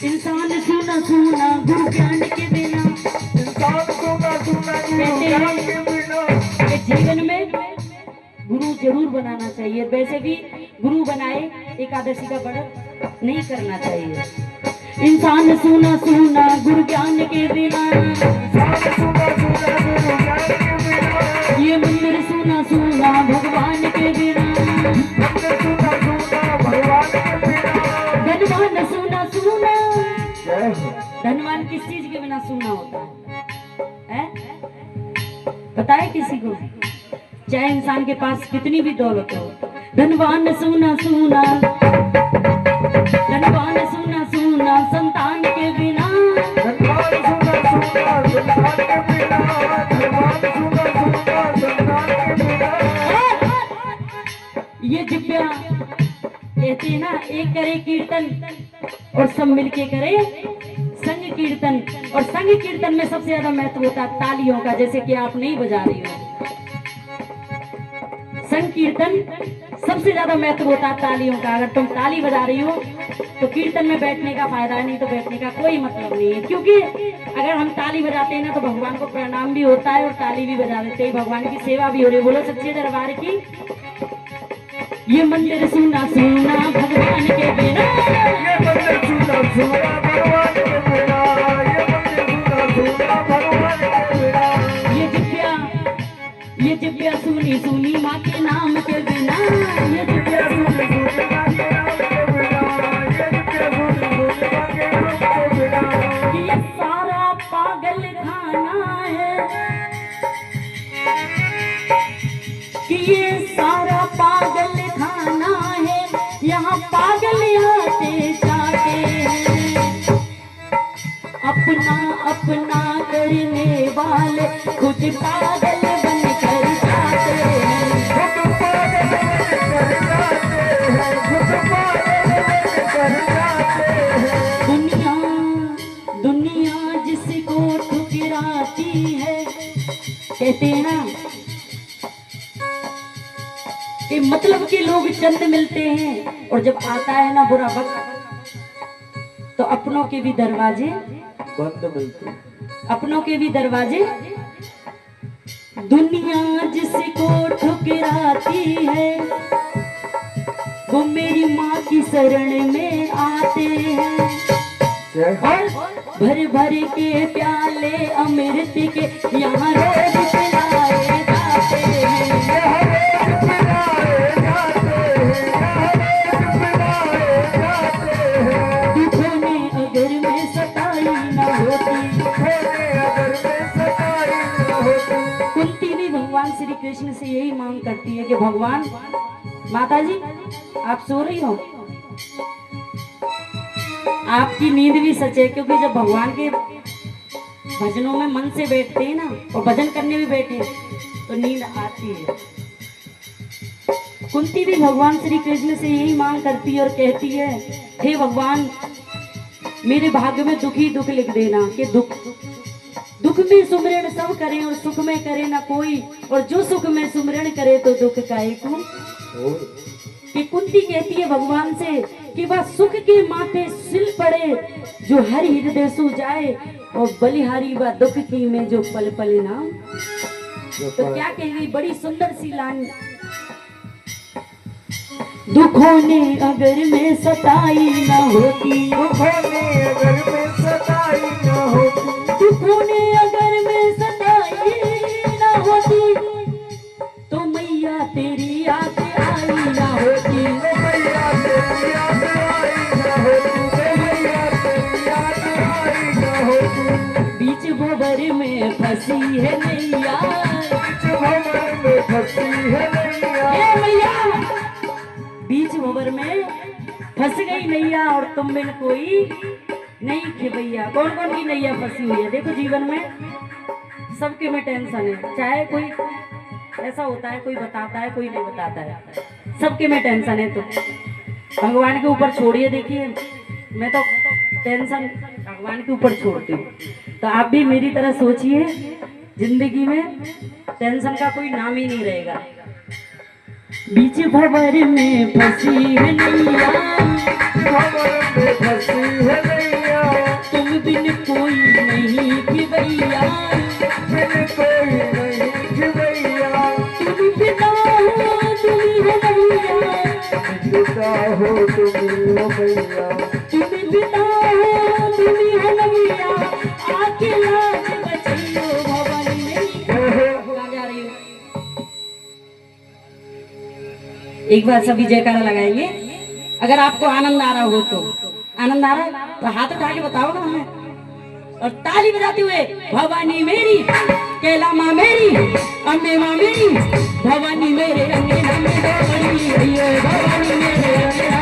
इंसान सुना सुना गुरु ज्ञान के बिना, इंसान सुना सुना गुरु ज्ञान के बिना। ये जीवन में गुरु जरूर बनाना चाहिए। वैसे भी गुरु बनाए एकादशी का व्रत नहीं करना चाहिए। इंसान सुना सुना गुरु ज्ञान के बिना, इंसान सुना सुना गुरु ज्ञान के बिना। ये मंदिर सुना सुना भगवान के बिना, मंदिर सुना सुना भगवान के बिना। धनवान सुना सुना, जय हो। धनवान किस चीज के बिना सुना होता है? पता है किसी को? चाहे इंसान के पास कितनी भी दौलत हो, धनवान सुना सुना, धनवान सुना सुना संतान के बिना, धनवान सुना सुना संतान के बिना। धनवान सुना सुना संतान के बिना। ये जिब्या कहते हैं ना, एक करे कीर्तन और सब मिलके करे संग कीर्तन। और संग कीर्तन में सबसे ज्यादा महत्व होता है तालियों का, जैसे कि आप नहीं बजा रही हो। संग कीर्तन सबसे ज्यादा महत्व होता है तालियों का। अगर तुम ताली बजा रही हो तो कीर्तन में बैठने का फायदा है, नहीं तो बैठने का कोई मतलब नहीं है। क्योंकि अगर हम ताली बजाते हैं ना तो भगवान को प्रणाम भी होता है और ताली भी बजा देते हैं, भगवान की सेवा भी हो रही है। बोलो सच्चे दरबार की। ये मंदिर सुना सुना भगवान के बिना, ये मंदिर सुना सुना भगवान के बिना। ये मंदिर सुना सुना भगवान के बिना। ये जिब्या सुनी सुनी माँ के नाम के बिना, ये जिब्या सुनी सुनी माँ के नाम के बिना। ये जिब्या सुनी सुनी माँ के नाम के बिना। कि ये सारा पागल खाना है, कि ये सारा पागल खाना है, यहाँ पागल आते जाते हैं। अपना अपना करने वाले खुद पागल बन कर जाते हैं। खुद पागल बनकर जाते हैं। खुद पागल बनकर जाते हैं। दुनिया दुनिया जिसको ठुकराती है, कहते हैं ना कि मतलब के लोग चंद मिलते हैं, और जब आता है ना बुरा वक्त तो अपनों के भी दरवाजे बंद मिलते। अपनों के भी दरवाजे। दुनिया जिसको ठुकराती है वो मेरी माँ की शरण में आते हैं, जय हो। और भर भर के प्याले अमृत के यहाँ रोज पिलाए जाते हैं। यहाँ रोज पिलाए जाते हैं। यहाँ रोज पिलाए जाते हैं। दुखों में अगर मैं सताई न होती, दुखों में अगर मैं सताई न होती। कुंती भी भगवान श्री कृष्ण से यही मांग करती है कि भगवान, माता जी आप सो रही हो, आपकी नींद भी सच है। क्योंकि जब भगवान के भजनों में मन से बैठते हैं ना और भजन करने भी बैठे तो नींद आती है। कुंती भी भगवान श्री कृष्ण से यही मांग करती है और कहती है, हे भगवान मेरे भाग्य में दुख ही दुख लिख देना, कि दुख में सुमरण सब करें और सुख में करे ना कोई, और जो सुख में सुमरण करे तो दुख का एक हो। कि कुंती कहती है भगवान से कि वह सुख के माथे सिल पड़े जो हर हृदय सो जाए, और बलिहारी व दुख की में जो पल पल नाम। तो क्या कह गई, बड़ी सुंदर सी लाइन। दुखों ने अगर मैं सताई न होती, दुखों ने में फंसी है नैया, बीच भंवर में फंसी है नैया। हे मैया बीच भंवर में फंस गई नैया और तुम बिन कोई नहीं खेवैया। कौन कौन की नैया फंसी हुई है? देखो जीवन में सबके में टेंशन है, चाहे कोई ऐसा होता है, कोई बताता है कोई नहीं बताता है, सबके में टेंशन है। तो भगवान के ऊपर छोड़िए, देखिए मैं तो टेंशन भगवान के ऊपर छोड़ती हूँ, तो आप भी मेरी तरह सोचिए, जिंदगी में टेंशन का कोई नाम ही नहीं रहेगा। बीच भंवर में फंसी है नैया, भंवर में फंसी है नैया, तुम बिन कोई नहीं खेवैया, बिन कोई नहीं खेवैया। तुम बिना हो तुम ही हो नैया, पिता हो तुम हो मैया, तुम बिना हो तुम ही हो नैया, आके लाज बचाइयो भवानी मेरी। कहाँ जा रही हो? एक बार सभी जयकारा लगाएंगे। अगर आपको आनंद आ रहा हो तो, आनंद आ रहा है तो हाथ उठा के बताओ ना हमें, और ताली बजाते हुए भवानी मेरी, कैला माँ मेरी, अम्बे माँ मेरी, भवानी मेरे अंगना में भवानी मेरे अंगना